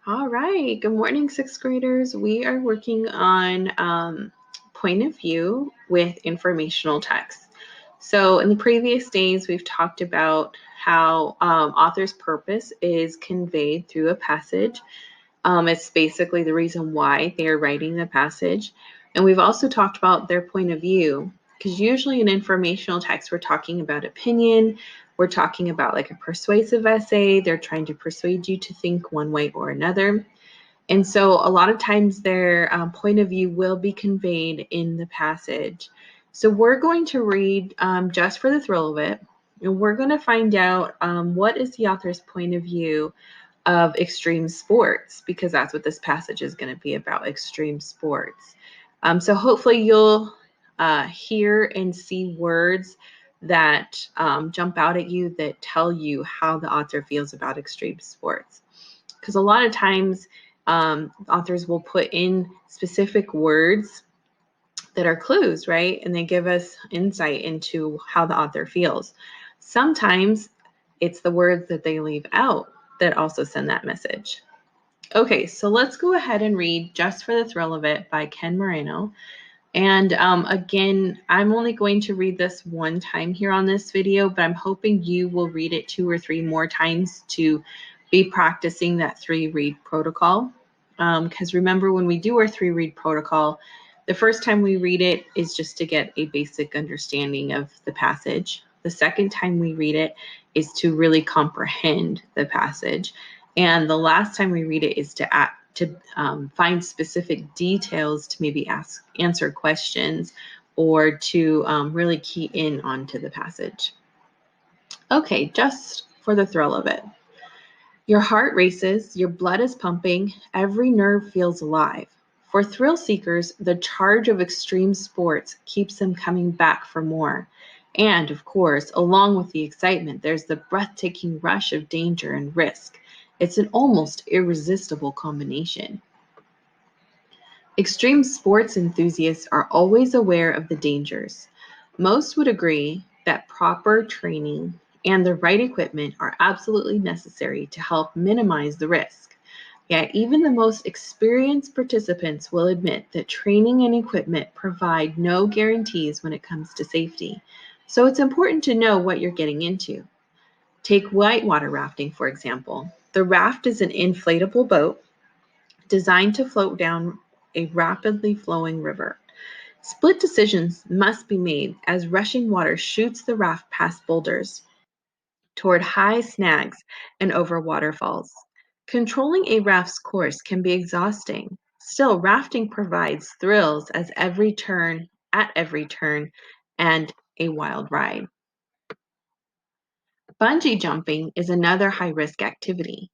All right. Good morning, sixth graders. We are working on point of view with informational text. So in the previous days, we've talked about how author's purpose is conveyed through a passage. It's basically the reason why they are writing the passage. And we've also talked about their point of view, because usually in informational text, we're talking about opinion. We're talking about like a persuasive essay. They're trying to persuade you to think one way or another. And so a lot of times their point of view will be conveyed in the passage. So we're going to read just for the thrill of it, and we're going to find out what is the author's point of view of extreme sports, because that's what this passage is going to be about, extreme sports. So hopefully you'll hear and see words that jump out at you that tell you how the author feels about extreme sports. Because a lot of times authors will put in specific words that are clues, right? And they give us insight into how the author feels. Sometimes it's the words that they leave out that also send that message. Okay, so let's go ahead and read Just for the Thrill of It by Ken Moreno. And again, I'm only going to read this one time here on this video, but I'm hoping you will read it 2 or 3 more times to be practicing that 3-read protocol. Because remember, when we do our 3-read protocol, the first time we read it is just to get a basic understanding of the passage. The second time we read it is to really comprehend the passage. And the last time we read it is to find specific details to maybe answer questions or to really key in onto the passage. Okay, just for the thrill of it. Your heart races, your blood is pumping, every nerve feels alive. For thrill seekers, the charge of extreme sports keeps them coming back for more. And, of course, along with the excitement, there's the breathtaking rush of danger and risk. It's an almost irresistible combination. Extreme sports enthusiasts are always aware of the dangers. Most would agree that proper training and the right equipment are absolutely necessary to help minimize the risk. Yet, even the most experienced participants will admit that training and equipment provide no guarantees when it comes to safety. So, it's important to know what you're getting into. Take whitewater rafting, for example. The raft is an inflatable boat designed to float down a rapidly flowing river. Split decisions must be made as rushing water shoots the raft past boulders, toward high snags, and over waterfalls. Controlling a raft's course can be exhausting. Still, rafting provides thrills at every turn, and a wild ride. Bungee jumping is another high-risk activity.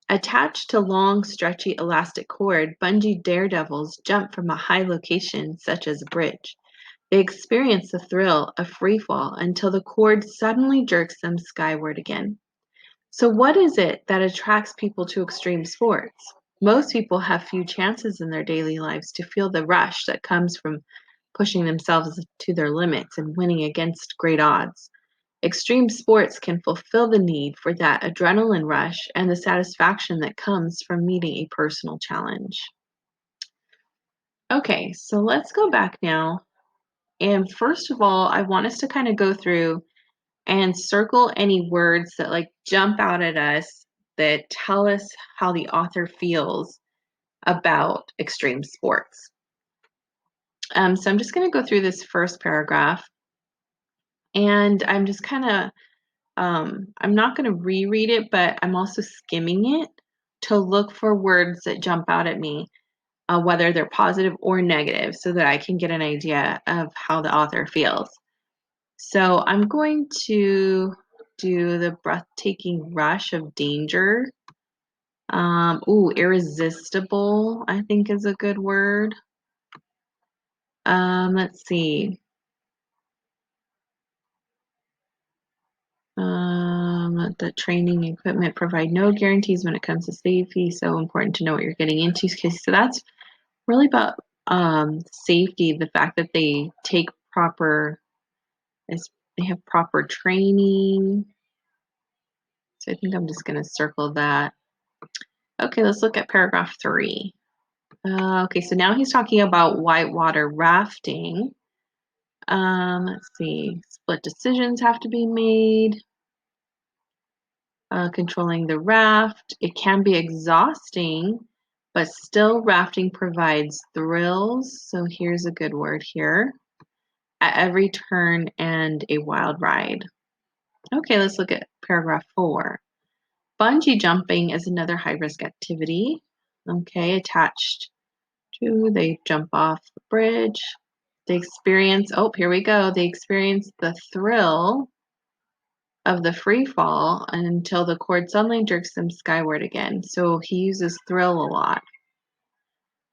Attached to long, stretchy elastic cord, bungee daredevils jump from a high location, such as a bridge. They experience the thrill of free fall until the cord suddenly jerks them skyward again. So, what is it that attracts people to extreme sports? Most people have few chances in their daily lives to feel the rush that comes from pushing themselves to their limits and winning against great odds. Extreme sports can fulfill the need for that adrenaline rush and the satisfaction that comes from meeting a personal challenge. Okay, so let's go back now. And first of all, I want us to kind of go through and circle any words that like jump out at us that tell us how the author feels about extreme sports. So I'm just going to go through this first paragraph, and I'm just kind of I'm not going to reread it, but I'm also skimming it to look for words that jump out at me, whether they're positive or negative, so that I can get an idea of how the author feels. So I'm going to do the breathtaking rush of danger. Irresistible, I think is a good word. Let's see. The training equipment provide no guarantees when it comes to safety. So important to know what you're getting into. So that's really about safety. The fact that they they have proper training. So I think I'm just going to circle that. Okay, Okay, let's look at paragraph 3. Okay, so now he's talking about whitewater rafting. Let's see, split decisions have to be made. Controlling the raft. It can be exhausting, but still rafting provides thrills. So here's a good word here. At every turn and a wild ride. Okay, let's look at paragraph 4. Bungee jumping is another high-risk activity. Okay, attached to, they jump off the bridge. They experience, oh, here we go. They experience the thrill of the free fall until the cord suddenly jerks them skyward again. So he uses thrill a lot.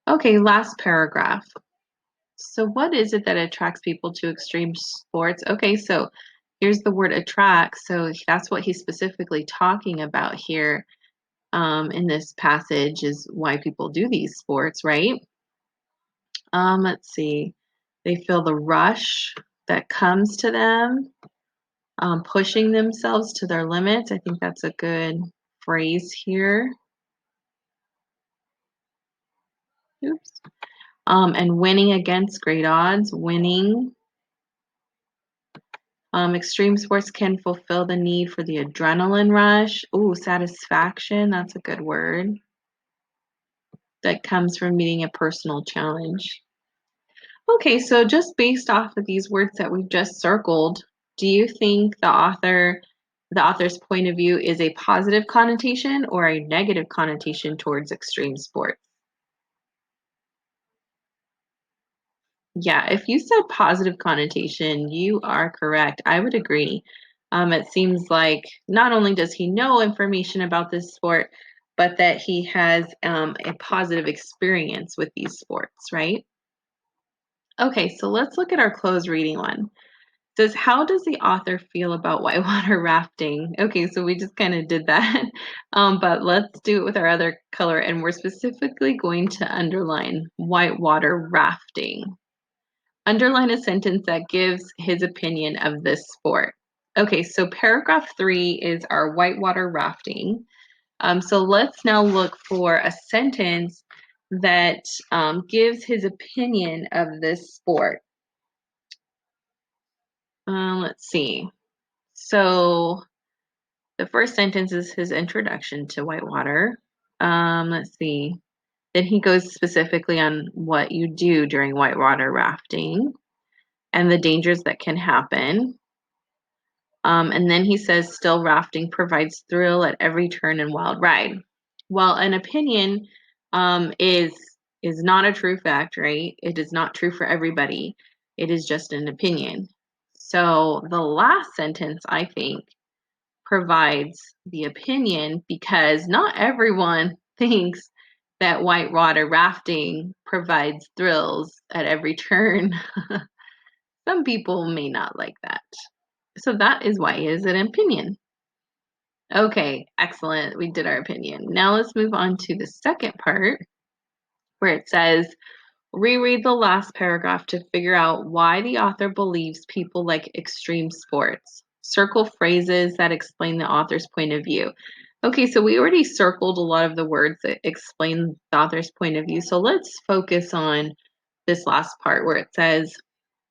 Okay, last paragraph. So what is it that attracts people to extreme sports? Okay, so here's the word attract. So that's what he's specifically talking about here in this passage is why people do these sports, right? Let's see. They feel the rush that comes to them, pushing themselves to their limits. I think that's a good phrase here. Oops. And winning against great odds, winning. Extreme sports can fulfill the need for the adrenaline rush. Ooh, satisfaction, that's a good word. That comes from meeting a personal challenge. Okay, so just based off of these words that we've just circled, do you think the author's point of view is a positive connotation or a negative connotation towards extreme sports? Yeah, if you said positive connotation, you are correct. I would agree. It seems like not only does he know information about this sport, but that he has a positive experience with these sports, right? Okay, so let's look at our closed reading one. It says, how does the author feel about whitewater rafting? Okay, so we just kind of did that, but let's do it with our other color, and we're specifically going to underline whitewater rafting. Underline a sentence that gives his opinion of this sport. Okay, so paragraph 3 is our whitewater rafting. So let's now look for a sentence that gives his opinion of this sport. Let's see. So the first sentence is his introduction to whitewater. Let's see. Then he goes specifically on what you do during whitewater rafting and the dangers that can happen. And then he says, still rafting provides thrill at every turn and wild ride. Well, an opinion is not a true fact, right? It is not true for everybody. It is just an opinion. So the last sentence, I think, provides the opinion because not everyone thinks that whitewater rafting provides thrills at every turn. Some people may not like that. So that is why it is an opinion. Okay, excellent. We did our opinion. Now let's move on to the second part where it says, reread the last paragraph to figure out why the author believes people like extreme sports. Circle phrases that explain the author's point of view. Okay, so we already circled a lot of the words that explain the author's point of view. So let's focus on this last part where it says,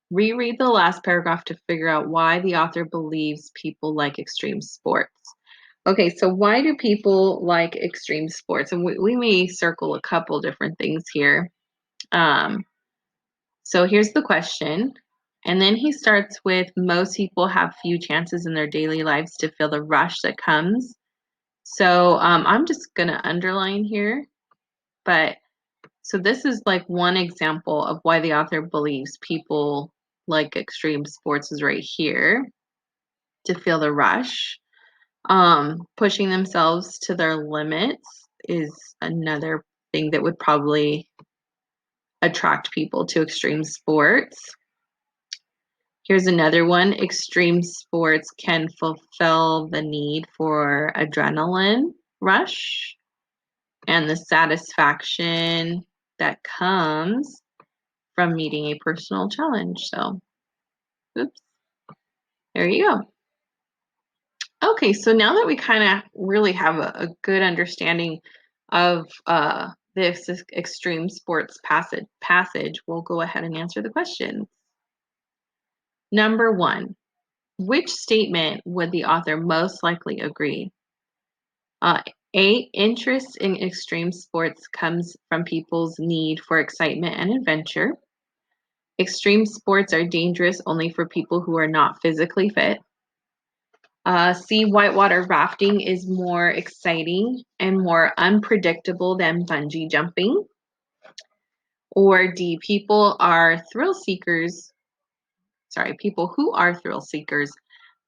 reread the last paragraph to figure out why the author believes people like extreme sports. Okay, so why do people like extreme sports? And we may circle a couple different things here. So here's the question. And then he starts with, most people have few chances in their daily lives to feel the rush that comes. So I'm just going to underline here. But so this is like one example of why the author believes people like extreme sports is right here to feel the rush. Pushing themselves to their limits is another thing that would probably attract people to extreme sports. Here's another one. Extreme sports can fulfill the need for adrenaline rush and the satisfaction that comes from meeting a personal challenge. So, oops, there you go. Okay, so now that we kind of really have a good understanding of this extreme sports passage, we'll go ahead and answer the questions. Number 1, which statement would the author most likely agree? Uh, A, interest in extreme sports comes from people's need for excitement and adventure. Extreme sports are dangerous only for people who are not physically fit. C, whitewater rafting is more exciting and more unpredictable than bungee jumping. Or D, people who are thrill seekers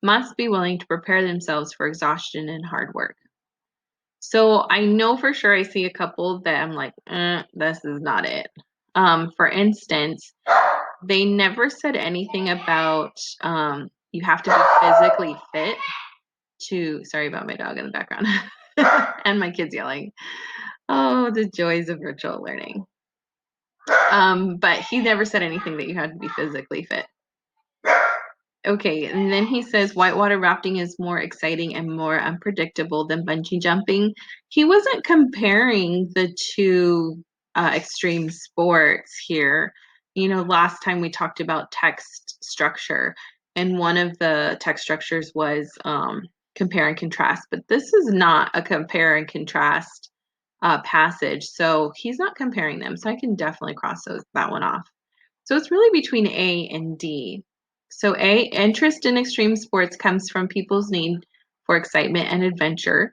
must be willing to prepare themselves for exhaustion and hard work. So I know for sure I see a couple that I'm like, this is not it. For instance, they never said anything about you have to be physically fit sorry about my dog in the background and my kids yelling. Oh, the joys of virtual learning. But he never said anything that you had to be physically fit. Okay, and then he says whitewater rafting is more exciting and more unpredictable than bungee jumping. He wasn't comparing the two extreme sports here. Last time we talked about text structure, and one of the text structures was compare and contrast, but this is not a compare and contrast passage, so he's not comparing them, so I can definitely cross that one off. So it's really between A and D. So A, interest in extreme sports comes from people's need for excitement and adventure.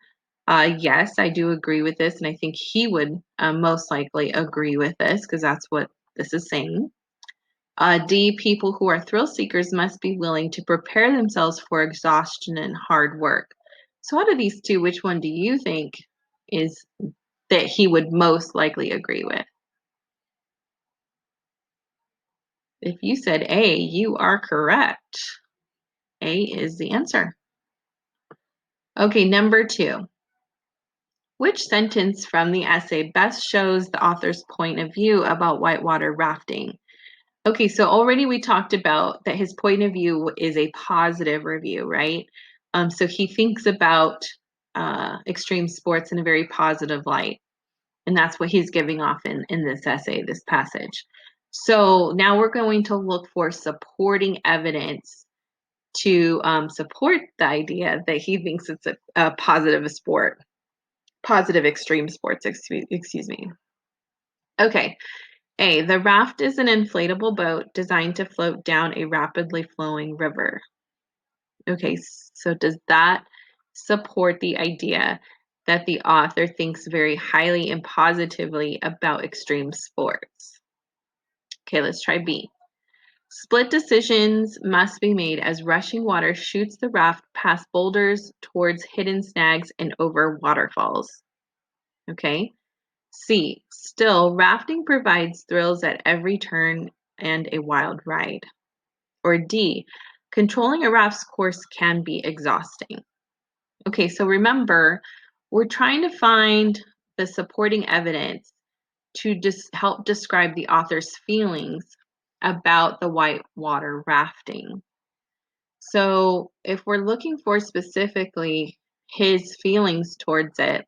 Yes, I do agree with this, and I think he would most likely agree with this because that's what this is saying. D, people who are thrill seekers must be willing to prepare themselves for exhaustion and hard work. So out of these two, which one do you think is that he would most likely agree with? If you said A, you are correct. A is the answer. Okay, number 2. Which sentence from the essay best shows the author's point of view about whitewater rafting? Okay, so already we talked about that his point of view is a positive review, right? So he thinks about extreme sports in a very positive light. And that's what he's giving off in this essay, this passage. So now we're going to look for supporting evidence to support the idea that he thinks it's a positive extreme sports, excuse me. Okay, A, the raft is an inflatable boat designed to float down a rapidly flowing river. Okay, so does that support the idea that the author thinks very highly and positively about extreme sports? Okay, let's try B. Split decisions must be made as rushing water shoots the raft past boulders towards hidden snags and over waterfalls. Okay. C. Still, rafting provides thrills at every turn and a wild ride. Or D. Controlling a raft's course can be exhausting. Okay, so remember, we're trying to find the supporting evidence to help describe the author's feelings about the whitewater rafting. So if we're looking for specifically his feelings towards it,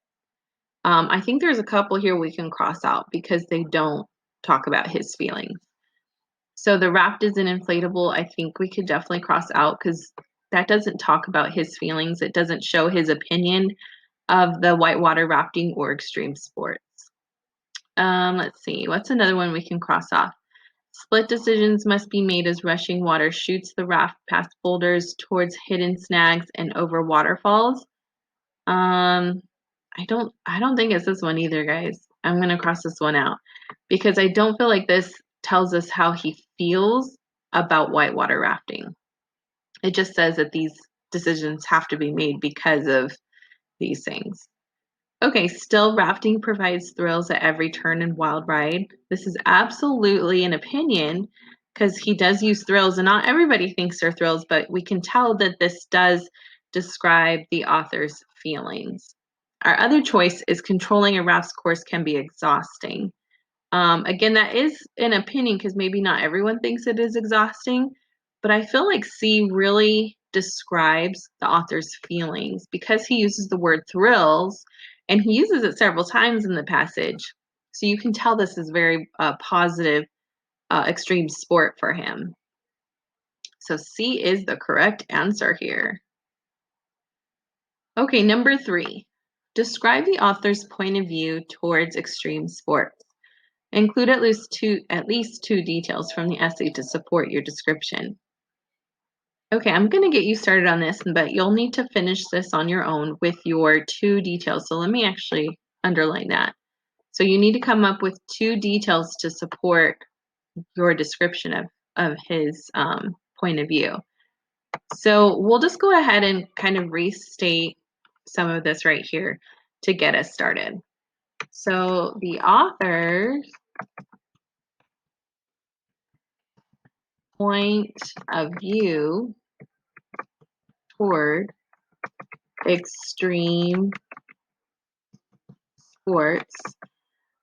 I think there's a couple here we can cross out because they don't talk about his feelings. So the raft is an inflatable. I think we could definitely cross out because that doesn't talk about his feelings. It doesn't show his opinion of the whitewater rafting or extreme sports. Let's see, what's another one we can cross off? Split decisions must be made as rushing water shoots the raft past boulders towards hidden snags and over waterfalls. I don't think it's this one either, guys. I'm gonna cross this one out because I don't feel like this tells us how he feels about whitewater rafting. It just says that these decisions have to be made because of these things. Okay, still rafting provides thrills at every turn and wild ride. This is absolutely an opinion because he does use thrills and not everybody thinks they're thrills, but we can tell that this does describe the author's feelings. Our other choice is controlling a raft's course can be exhausting. Again, that is an opinion because maybe not everyone thinks it is exhausting, but I feel like C really describes the author's feelings because he uses the word thrills. And he uses it several times in the passage. So you can tell this is very positive, extreme sport for him. So C is the correct answer here. Okay, number 3. Describe the author's point of view towards extreme sports. Include at least two details from the essay to support your description. Okay, I'm going to get you started on this, but you'll need to finish this on your own with your 2 details. So let me actually underline that. So you need to come up with 2 details to support your description of his point of view. So we'll just go ahead and kind of restate some of this right here to get us started. So the author's point of view toward extreme sports.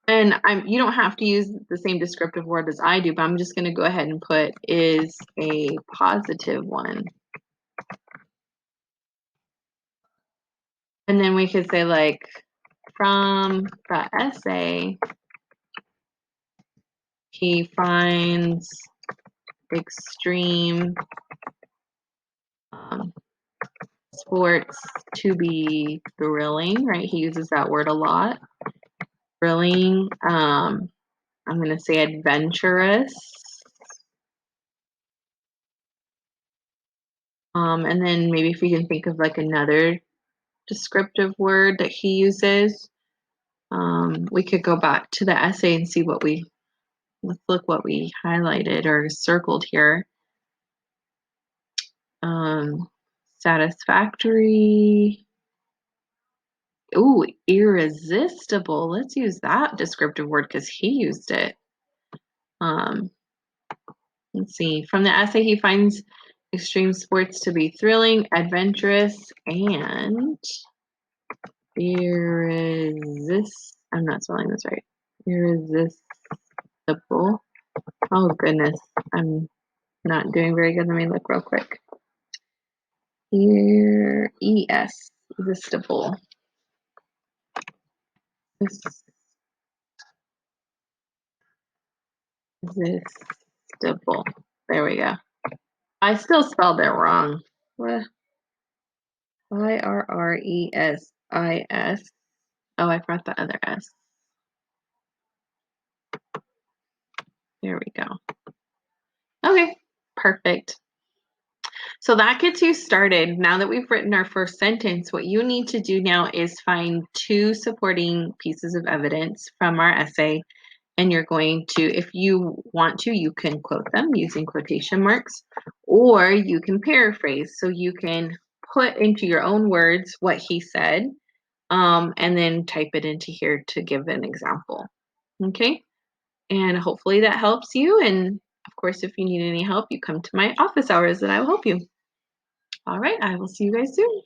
And you don't have to use the same descriptive word as I do, but I'm just going to go ahead and put is a positive one. And then we could say, like, from the essay, he finds extreme sports to be thrilling, right? He uses that word a lot. Thrilling. I'm going to say adventurous. And then maybe if you can think of like another descriptive word that he uses, we could go back to the essay and see let's look what we highlighted or circled here. Satisfactory. Ooh, irresistible. Let's use that descriptive word because he used it. Let's see. From the essay, he finds extreme sports to be thrilling, adventurous, and I'm not spelling this right. Irresistible. Oh goodness, I'm not doing very good. Let me look real quick. Here, irresistible. Irresistible. There we go. I still spelled it wrong. What? Irresis. Oh, I forgot the other S. There we go. Okay, perfect. So that gets you started. Now that we've written our first sentence, what you need to do now is find 2 supporting pieces of evidence from our essay. And you're going to, if you want to, you can quote them using quotation marks, or you can paraphrase. So you can put into your own words what he said, and then type it into here to give an example. Okay? And hopefully that helps you. And of course, if you need any help, you come to my office hours and I will help you. All right, I will see you guys soon.